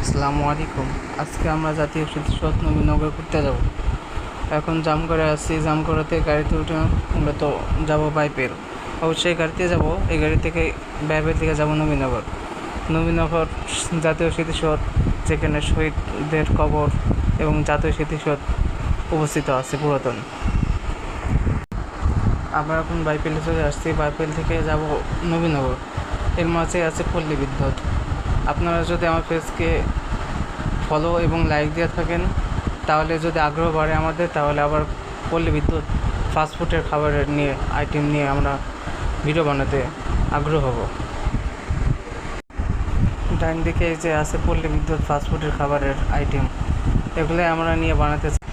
আসসালামু আলাইকুম। আজকে আমরা জাতীয় স্মৃতিসৌধ নবীনগর ঘুরতে যাব। এখন জামগড়ে আছি, জামগড়াতে গাড়িতে উঠে আমরা তো যাব বাইপেল। অবশ্যই গাড়িতে যাব, এই গাড়ি থেকে বাইপেল থেকে যাব নবীনগর। নবীনগর জাতীয় স্মৃতিসৌধ, যেখানে শহীদদের কবর এবং জাতীয় স্মৃতিসৌধ অবস্থিত আছে পুরাতন। আমরা এখন বাইপেলে চলে আসছি, বাইপেল থেকে যাব নবীনগর। এর মাঝে আছে পল্লী বিদ্যুৎ। আপনারা যদি আমার পেজকে ফলো এবং লাইক দিয়ে থাকেন, তাহলে যদি আগ্রহ বাড়ে আমাদের, তাহলে আবার পল্লী বিদ্যুৎ ফাস্টফুডের খাবারের নিয়ে আইটেম নিয়ে আমরা ভিডিও বানাতে আগ্রহ হব। ডাইন দিকে এই যে আছে পল্লী বিদ্যুৎ ফাস্টফুডের খাবারের আইটেম, এগুলোই আমরা নিয়ে বানাতে চাই।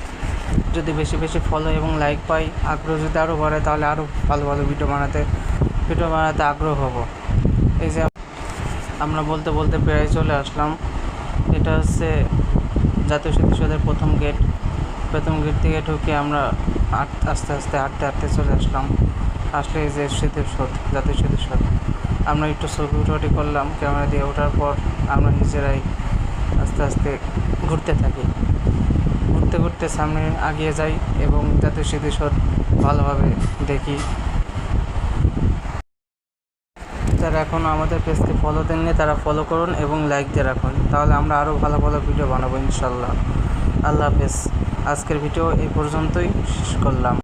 যদি বেশি বেশি ফলো এবং লাইক পাই, আগ্রহ যদি আরও বাড়ে, তাহলে আরও ভালো ভালো ভিডিও বানাতে আগ্রহ হব। এই যে আমরা বলতে বলতে প্রায় চলে আসলাম। এটা হচ্ছে জাতীয় স্মৃতিসৌধের প্রথম গেট থেকে ঢুকে আমরা আস্তে আস্তে হাঁটতে চলে আসলাম। আসলে এই যে স্মৃতিসৌধ, জাতীয় স্মৃতিসৌধ, আমরা একটু ছবি উঠাউটি করলাম ক্যামেরা দিয়ে। ওঠার পর আমরা নিজেরাই আস্তে আস্তে ঘুরতে থাকি। ঘুরতে ঘুরতে সামনে এগিয়ে যাই এবং জাতীয় স্মৃতিসৌধ ভালোভাবে দেখি। যারা এখনও আমাদের পেজকে ফলো দেননি, তারা ফলো করুন এবং লাইক দিয়ে রাখুন, তাহলে আমরা আরও ভালো ভালো ভিডিও বানাবো ইনশাল্লাহ। আল্লাহ হাফেজ। আজকের ভিডিও এই পর্যন্তই শেষ করলাম।